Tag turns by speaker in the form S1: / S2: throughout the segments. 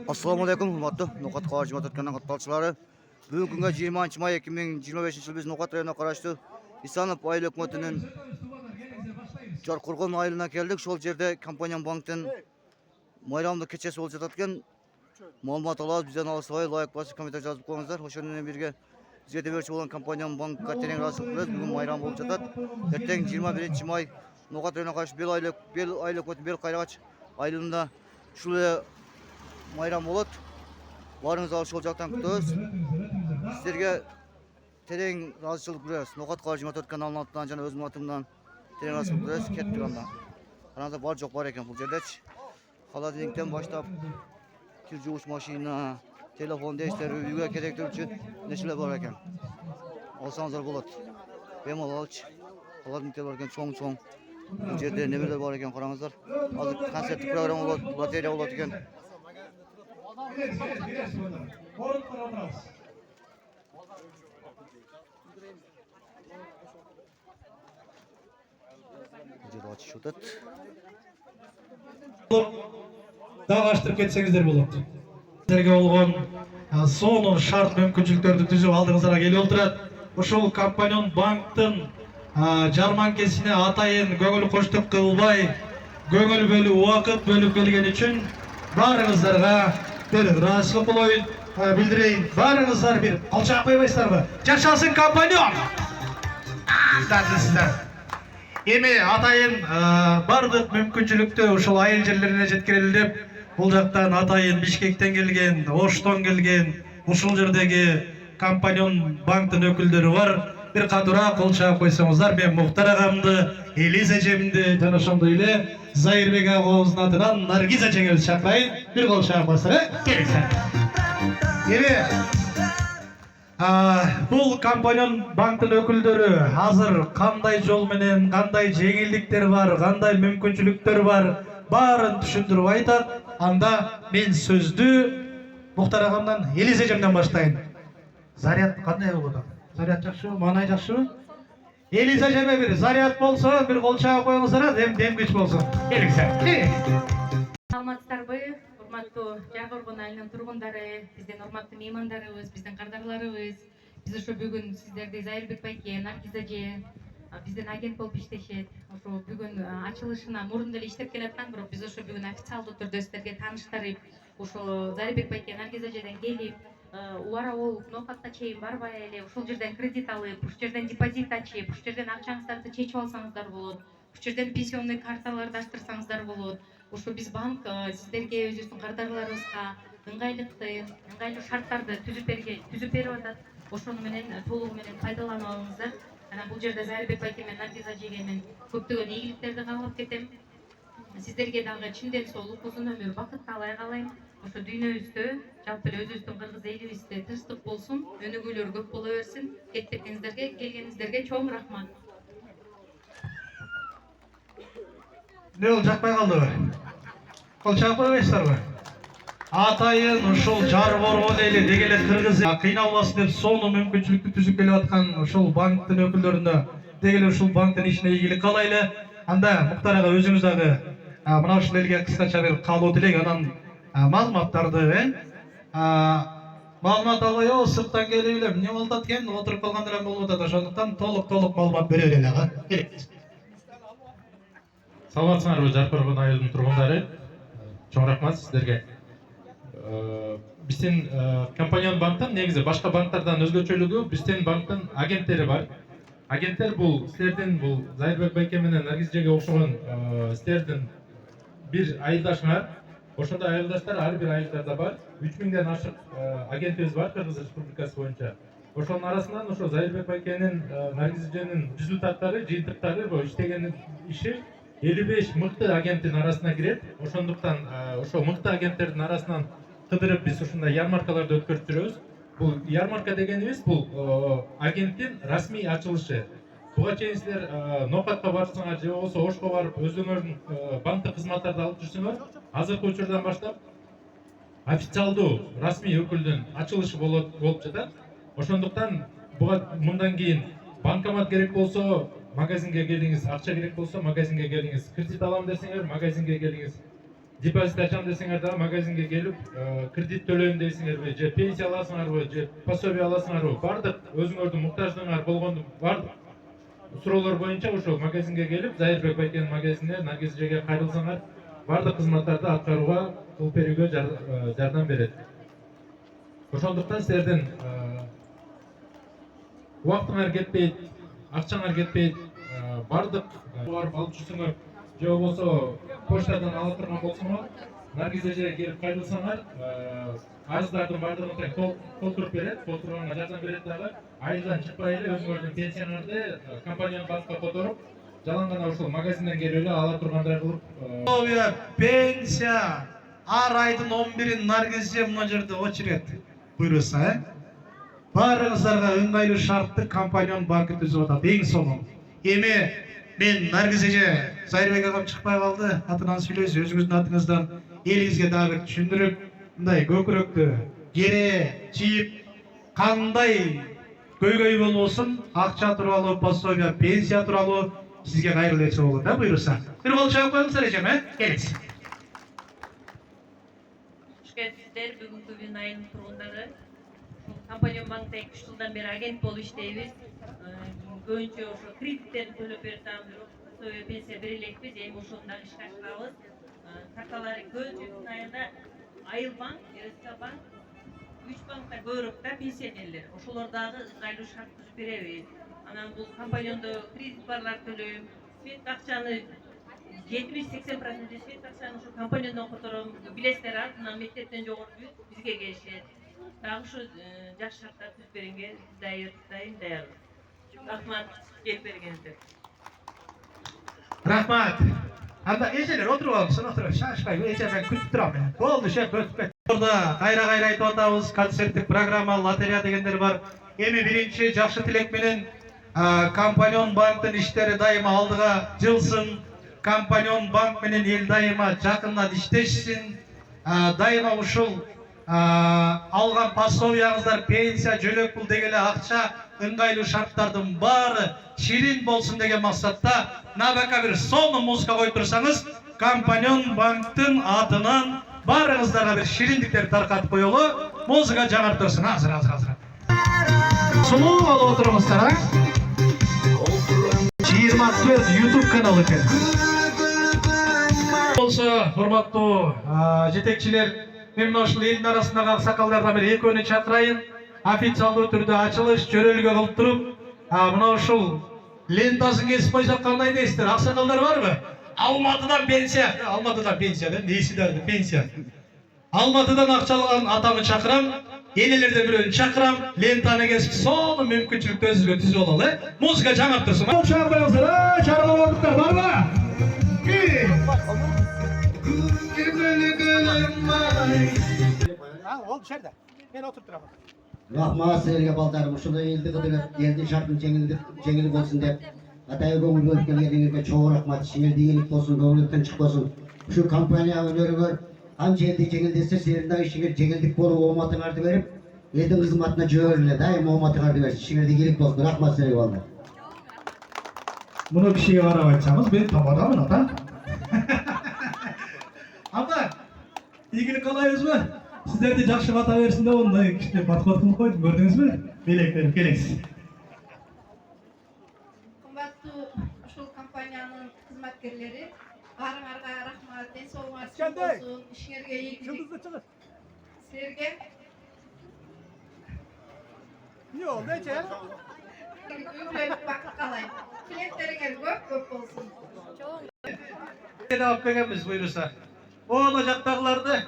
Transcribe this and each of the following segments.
S1: Assalamu alaikum, hurmatly No'qat qarshi matotganning qatorchilari. Bugungi kunga 20-may 2025 yil biz No'qat rayonuna qarashli Isanov oila hukumatining Jarqo'rg'on oilasına keldik. Şol yerde kompaniya bankdan bayramda kechasi bo'lib жататgan ma'lumot olamiz. Bizdan olsay loyiq bosh komiteti yozib qo'yingizlar. O'shandan birga bizga demoqchi bo'lgan kompaniya bankka teng rasul qilamiz. Bugun bayram bo'lib жатат. Ertaga 21-may No'qat rayonuna qarashli Bel oila hukumati Bel Qayrag'ach oilasida shulay bayram bo'ladi. Barınızı şol jaqdan kutamiz. Sizlarga tereң rozichilik bildiramiz. No'qat qarshi matbuot kanalining atidan jana o'z atimdan tereң rozichilik bildiramiz. Ketdik ondan. Qarangizlar bor jo'q bor ekan bu yerdachi. Холодильниктен boshlab kir yuvish mashina, telefon deshlar, uyga kerak turuvchi narsalar bor ekan. Olsangizlar bo'ladi. Bemalolchi. Холодильниктер bor ekan, cho'ng-cho'ng. Bu yerda nimalar bor ekan qarangizlar. Hozir konsert programma bo'ladi, lotereya bo'ladi ekan. Burada açış otat.
S2: Daha açtırıp ketsеңіздер болады. Сіздерге болған соны шарт мүмкіншіліктерді түзіп алдыңызға келіп отырады. Ошол компаньон банктың жарманкесіне атайын көңіл қоштық қылбай, көңіл бөліп уақыт бөліп келген үшін барыңыздарға bir razılık olayın bildireyim. Barınızlar bir alçak koymayızlar mı? Yaşasın kampanyon! Sizler. Emi atayın bardық mümkünçülükte uşul ayıl жерlerine жеткирилип, бұл жақтан атайын Бишкектен келген, Оштон келген, ушул жердегі компаньон банктың өкілдері бар. Bir қатыра қолшақ қойсаңыздар, мен Мұхтар ағамды, Элиз әжемді, жанашымды үйле, Зайырбек ағамыздың атынан Наргиз әжеңізді шақырайын. Bir қолшақ қойсаңыздар, келіңіздер. Бұл компаньон банктың өкілдері азыр қандай жол менен, қандай жеңілдіктер бар, қандай мүмкіншіліктер бар, барын түшүндүрүп айтат. Анда мен сөзді Мұхтар ағамдан, Элиз әжемден баштайын. Заряд қандай болады? Заряд жақшы, маңай жақшы. Элиз әжеме бір заряд болса, бір қолшаға қойыңыздар, дем күш болсын. Келіңіздер.
S3: Саламатсыздар бы, урматтуу Жарқоргон айылынын тургундары, биздин урматтуу меймандарыбыз, биздин кардарларыбыз. Биз ошо бүгүн сиздерди Зайырбек байке, Наргиз эже, биздин агент болуп иштешет. Ошо бүгүн ачылышына мурун деле иштеп келаткан, бирок биз ошо бүгүн официалдуу түрдө сиздерге тааныштырып, ошо Зайырбек байке, Наргиз эжеден келип, улар ол Но'катка чейин барбай эле ушул жерден кредит алып, ушул жерден депозит ачып, ушул жерден акчаңыздарды чечип алсаңыздар болот. Ушул жерден пенсионный карталарды аштырсаңыздар болот. Ошо биз банк сиздерге өзүбүздүн кардарларыбызга ыңгайлуу шарттарды түзүп берип атат. Ошону менен толугу менен пайдаланып алыңыздар. Анан бул жерде Зайырбек байке менен Наргиз эжеге мен көптөгөн ийгиликтерди каалап кетем. Сиздерге дагы чынден соолук, узун өмүр, бакыт каалай калайм. Ошо дүйнөбүздө, жалпы эле өзүбүздүн кыргыз элибизде тынчтык болсун, өнүгүүлөр көп боло берсин. Келгениңиздерге чоң рахмат.
S2: Ne ol жақпай қалды ба? Қолшақ қоймайсыздар ба? Атайын ушул Жарқоргон эли дегеле кыргыз кыйналбасын деп соны мүмкүнчүлүктү түзүп келип аткан ушул банктын өкүлдөрүнө дегеле ушул банктын ишине ийгилик каалайлы. Анда Мұхтар ага өзүңүз дагы мына ушул элге кыскача бир каалоо тилек, анан маалыматтарды маалымат албай сырттан келип эле эмне болуп атат экен, отуруп калган эле болуп атат. Ошондуктан толук маалымат бере берели ага. Келиңиз.
S4: Саламатсыңарбы Жарқоргон айылынын тургундары? Чоң рахмат сиздерге. Биздин компаньон банктын негизи башка банктардан өзгөчөлүгү, биздин банктын агенттери бар. Агенттер бул силердин бул Зайырбек байке менен Наргиз эжеге окшогон силердин бир айылдашыңар. Ошондой айылдаштар ар бир айылдарда бар. 3000ден ашык агентибиз бар Кыргыз Республикасы боюнча. Ошонун арасынан ошо Зайырбек байкенин, Наргиз эженин результаттары, жыйынтыктары, иштеген иши 55 мыкты агенттин арасына кирет. Ошондуктан ошо мыкты агенттердин арасынан кыдырып биз ушундай ярмаркаларды өткөрүп жүрөбүз. Бул ярмарка дегенибиз бул агенттин расмий ачылышы. Буга чейин силер Но'катка барсаңар же болбосо Ошко барып өзүңөрдүн банктык кызматтарды алып жүрсөңөр, азыркы учурдан баштап официалдуу расмий өкүлдүн ачылышы болуп жатат. Ошондуктан буга мындан кийин банкомат керек болсо магазинге келиңиз, акча керек болсо магазинге келиңиз, кредит алам десеңер магазинге келиңиз. депозит ачам десеңер дагы магазинге келип кредит төлөйм дейсиңерби же пенсия аласыңарбы же пособие аласыңарбы бардык өзүңөрдүн муктаждыгыңар болгондо бардык суроолор боюнча ошол магазинге келип Зайырбек байкенин магазинине Наргиз эжеге кайрылсаңар бардык кызматтарды аткарууга кылып берүүгө жардам берет. Ошондуктан силердин убактыңар кетпейт, акчаңар кетпейт, бардык барып алып жүрсөңөр же болбосо почтадан ала турган болсоңор Наргиз эжеге келип кайрылсаңар арыздардын баардыгын тең толтуруп берет, толтурганга жардам берет дагы. Айылдан чыкпай эле өзүңөрдүн пенсияңарды компанияны банкка которуп жалаң гана ушул магазинден келип эле ала тургандай кылып
S2: Пенсия ар айдын 11-ин Наргиз эже мына жерде очерет буйруса, баарыңыздарга ыңгайлуу шартты компанион банкы түзүп атат. Эң сонун. Эми мен Наргиз эже Зайырбек агам чыкпай калды. Атынан сүйлөйсүз, өзүңүздүн атыңыздан элиңизге дагы бир түшүндүрүп, мындай көкүрөктү кере чийип, кандай көйгөй болбосун, акча тууралуу, пособие, пенсия тууралуу сизге кайрылып айтса болот, буйруса. Бир кол чыгып коюңуздар эжем, келиңиз.
S5: Сиздер бүгүнкү күн айылынын тургундары компания банкта 2 жылдан бери агент болуп иштейбиз. Көбүнчө ошо кредиттерди төлөп берип атабыз, пособие, пенсия бере элекпиз. Эми ошону дагы ишке ашырабыз. Карталары көбүнчө биздин айылда Айыл банк, РСК банк, 3 банкта көбүрөөк да пенсионерлер. Ошолор дагы ыңгайлуу шарт түзүп беребиз. Анан бул компаниондо кредит барлар төлөйм, свет акчаны 70-80% свет акчаны ошо компаниондон котором, билесиздер, артынан мектептен жогору бүт бизге келишет. Дагы ушу жакшы шарттар түзүп бергенге даярбыз. Рахмат келип бергениңизге.
S2: Рахмат. Анда эжелер отуруп алыңыздар, отуруп. Шашпай, эже мен күтүп турам мен. Болду, шеп өтүп кет. Орда кайра айтып атабыз, концерттик программа, лотерея дегендер бар. Эми биринчи жакшы тилек менен компанион банктын иштери дайыма алдыга жылсын. Компанион банк менен эл дайыма жакындан иштешсин. Дайыма ушул алган пособияңыздар, пенсия, жөлөк пул дегеле акча, ыңгайлуу шарттардын баары ширин болсун деген максатта набака бир сонун музыка коюп турсаңыз, компанион банктын атынан баарыңыздарга бир шириндиктер таркатып коелу. Музыка жаңырып турсун. Азыр. Сулуу болуп отуруңуздар, 24 YouTube каналы экен. Болсо, урматтуу жетекчилер, мен ушул элдин арасындагы аксакалдардан бир экөөнү чакырайын. Официалдуу түрдө ачылыш жөрөлгө кылып туруп, мына ушул лентасын кесип койсок кандай дейсиздер? Аксакалдар барбы? Алматыдан пенсия да, нейсидерди пенсия. Алматыдан акча алган атамы чакырам, энелерден бирөөнү чакырам, лентаны кесип сонун мүмкүнчүлүктү өзүбүзгө түзүп алалы. Музыка жаңырып турсун. Чагып коюңуздар, чарылып отуруңдар, барбы? Ол душерде. Мен отуруп турам.
S6: Рахмат силерге балдарым, ушундай элди кыдырып, элдин шартын жеңил болсун деп атайын көңүл бөлүп келгениңерге чоң рахмат. Ишиңерде ийгилик болсун, көңүлүктөн чыкпасын. Ушу компания өнөрүңөр канча элди жеңилдетсе, силердин дагы ишиңер жеңилдик болуп, ооматыңарды берип, элдин кызматына жиберип эле дайыма ооматыңарды берсин. Ишиңерде ийгилик болсун. Рахмат силерге балдар.
S2: Муну кишиге карап айтсаңыз, мен тамадамын ата. Ата, ийгилик каалайбызбы? Сиздерди жакшы бата берсин деп ондай кичине подход кылып койдум, көрдүңүзбү? Белек берип келеңиз.
S7: Кымбаттуу ушул компаниянын кызматкерлери, баарыңарга рахмат, ден соолугуңар чың болсун, ишиңерге ийгилик. Силерге
S2: Yok, nece?
S7: үйрөнүп бакыт каалайм. Тилектериңер көп болсун.
S2: Ne alып келгенбиз буйруса. Оно жактагыларды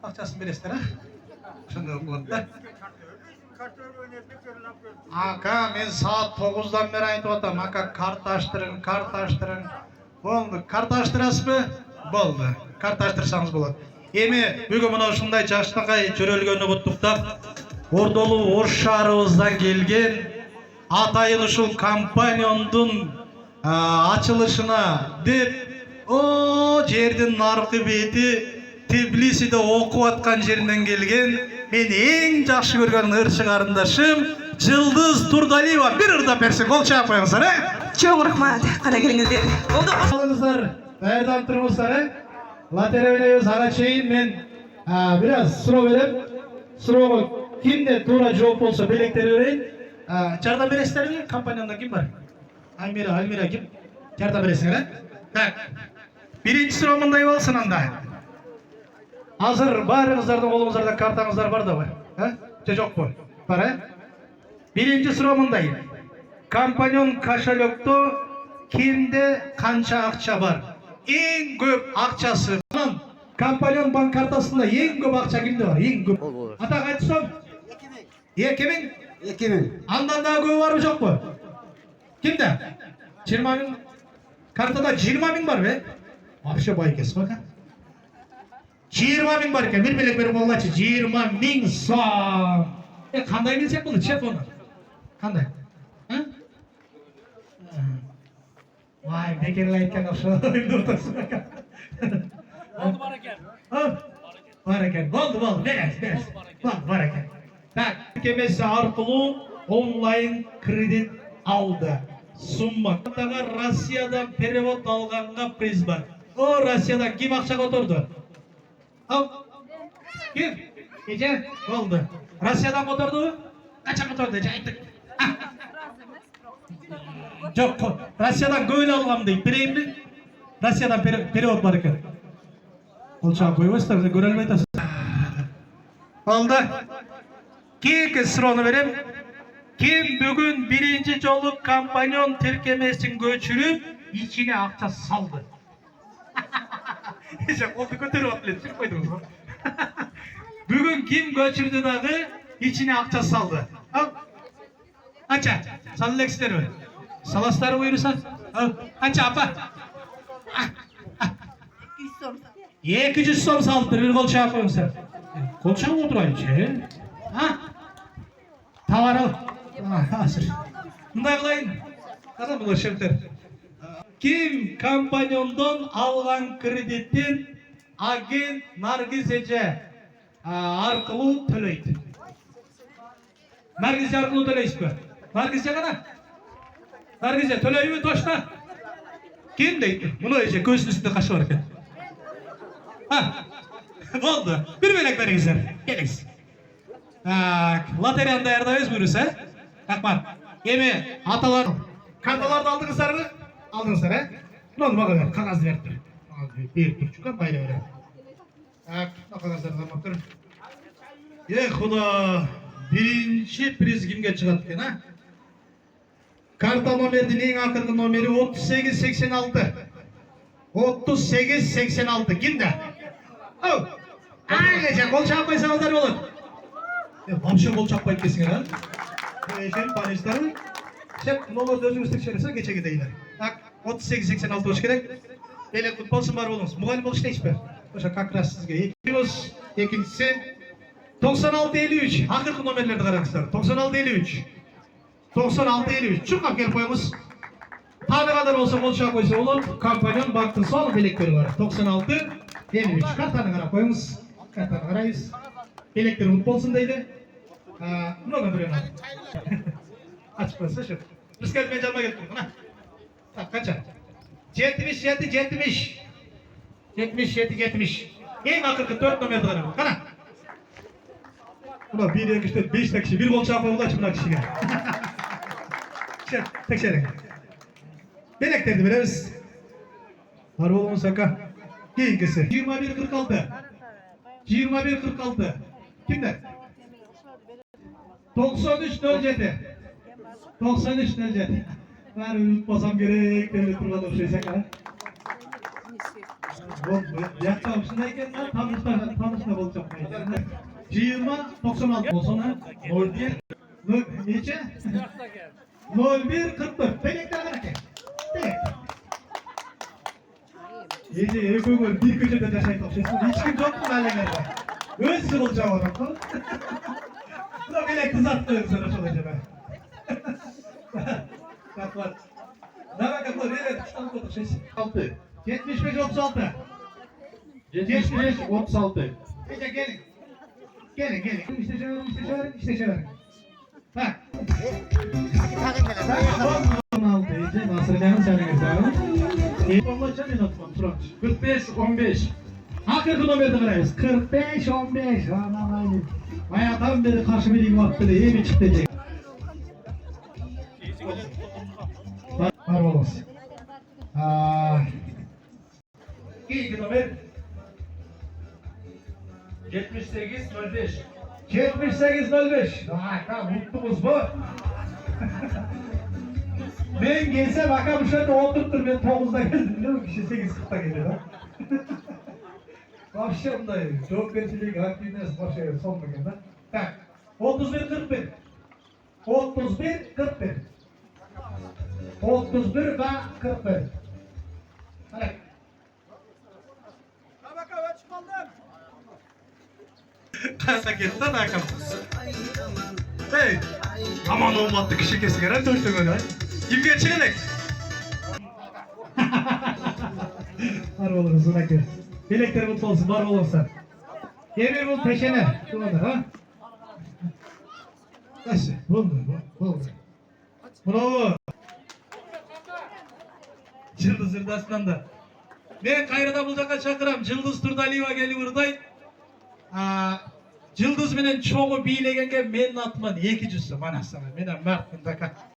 S2: акчасын бересиздер, Ошондой болот да. Ака, мен саат 9-дан бери айтып атам, ака карта аштырың. Болду, карта аштырасызбы? Болду. Карта аштырсаңыз болот. Эми бүгүн мына ушундай жакшынакай жөрөлгөнү куттуктап, Ордолуу Ош шаарыбыздан келген атайын ушул компаниондун ачылышына деп жердин наркы бети Тбилисиде окуп аткан жеринен келген мен эң жакшы көргөн ырчы карындашым Жылдыз Турдалиева. Бир ырдап берсек, кол чаап коюңуздар,
S8: Чоң рахмат, кара келиңиздер.
S2: Алыңыздар, даярданып туруңуздар, Lotereya oynaymiz. Ага чейин men biraz суроо берем. Суроого kimde туура жооп болсо белектерди берейин. Жардам бересиздерби? Компанияда ким бар? Альмира ким? Жардам бересиңер, а? Так. Биринчи суроо мындай болсун анда. Азыр баарыңыздардын колуңуздарда картаңыздар бар да, же жокпу? Бар, э? Биринчи суроо мындай. Компаньон кошелёкто кимде канча акча бар? Эң көп акчасы. Компаньон банк картасында эң көп акча кимде бар? Эң көп. Атак айтсам? 2000.
S6: 2000.
S2: Андан да көбү барбы жокпу? Кимде? 20 000. Картада 20 000 барбы? Вообще бай экенсиз бака. 20 000 бар экен. Бир белек берип болгачы 20 000 сом. Кандай билсек болду телефону? Кандай? Vay bekirle aytkan okşaydı ortasına. Oldu var eken. Var eken. Oldu. Beres. Var eken. Tak. Kemesi arkulu onlayn kredit aldı. Summa. Taga Rusya'dan perevot alganga priz var. O Rusya'dan kim akça kotordu? Al. Kim? Gece? Oldu. Rusya'dan kotordu? Kaça kotordu? Ayttık. Yok, Rusya'dan göğün algam deyip bereyim mi? Rusya'dan perevot var ekan. Olçağı koyuyorsa bize görelmey tasın. Oldu. Keyinki surooну berem. Kim bugün birinci jolu kompanyon tirkemesин көчүрүп, içine akça saldı? Koldu kötürüp atlet, çık koydunuz mu? Bugün kim göçürdü dağı, içine akça saldı? Al. Aça, salleksler mi? Salasları buyurursa. Al. Aça apa? 200 som saldı, bir kol çağı koyun sen. Kol çağı mı oturayım ki? Ha? Tavar al. Hazır. Bunday kılayın. Adam bulur şefter. Kim kompanyondan algan kreditin agent Nargizece arkalı төлөйт? Nargizece arkalı төлөйсүз bü? Nargizece kana? Nargizece төлөйбү точно? Kim deydi? Bunu ece gözünün üstünde kaşı var ekan. Ha? Oldu. Bir belek veriңiздер. Келиңиz. Loteriyani daярдайбыз buyursa. Rahmat. Emi atalar kartalardı aldыңыздар mı? Aldыңыздар, he? Ne oldu bakalım? Kağız verdi. Bir küçük bayrağı verelim. Ne kağızlar zaman durun. Xuda. Birinci priz kimge çıkardı eken, ha? Karta nomerdin en akırkı nomeri 3886. 3886. Kimde? Oh. Ailece kol çarpmaysanızlar olur. Вообще kol çarpmayıp kesin, ha? Şeyin paylaştılar. Şep nomerde özünüz tekşerirse geçe gideyler. Tak 3886 hoş gerek. Belek futbolsun var olunuz. Muhalif oluş ne iş be? Oşa kakras sizge. İkincisi 9653. Akırkı nomerlerde karakızlar. 9653. 9653. Çıkıp gelip koyumuz. Tabi kadar olsa kol çarp koysa olur. Kampanyon baktın son belekleri var. 9653. Kartanı karak koyumuz. Kartanı karayız. Belekleri futbolsun deydi. Много времени. Açık olsa şu. Biz gelmeye canıma geldim. Tak kaça? 77. 77. En akırkı 4 nomerde var. Kana? Ulan 1 2 3 5 kişi. Bir gol çarpı oldu açımdan kişiye. Tek şeyden. Beleklerdi veririz. Var oğlum saka. Keyingisi. 21.46. Kimler? 93.07. 93.07. Ben unutmasam gerek. Devlet kuruladı o şey saka. Yaktam şundayken tanışma olacak. 20.96 olsana 01 nece? 01.44. Belekler var ki. Belek. Yedi öküngör bir köşede yaşayıp okşayısın. Hiç kim yok mu benlemerde? Özsün olacağım adam. Buna belek kızarttı sana şöylece ben. Kaplar. Ne bak kaplar? Evet. Tam kodu şeysi. 75-36. 75-36. Gece gelin. Gelin. İşte çağırın. Bak. 16. Nasıl canın sen güzel. 45-15. Akırkı numarada karayız. 45-15. Anam aynı. Bayağıdan beri karşı bir vakti de iyi bir çıktı. Var olasın. İlk numara
S4: 78-05.
S2: 78-05. Tamam, mutluğumuz bu. Ben gelse bakalım şöyle oturttur, ben 9'da geldim değil mi? Kişi 8.40'da geliyor ha. Akşamdayım. Çok vericilik, aktivitesi başlıyor son dakikada. Tak. 31-41. 31-41. 31 ve 41. Hadi. Kasa gitti de bakalım. Hey. Aman olmadı kişi kesin herhalde döndü öyle. Kim geçecek? Var olur uzun ki. Dilekleri mutlu olsun, var olursa. Yemin bul peşine. Şu kadar ha. Nasıl? Buldu. Bravo. Yıldız Hırdas'tan da. Ben Kayra'da bulacak'a çakıram. Yıldız Turdaliva geli buradayım. Yıldız menen çoğu biyilegenge menin atman 200 manasana. Menen Mert'in daka.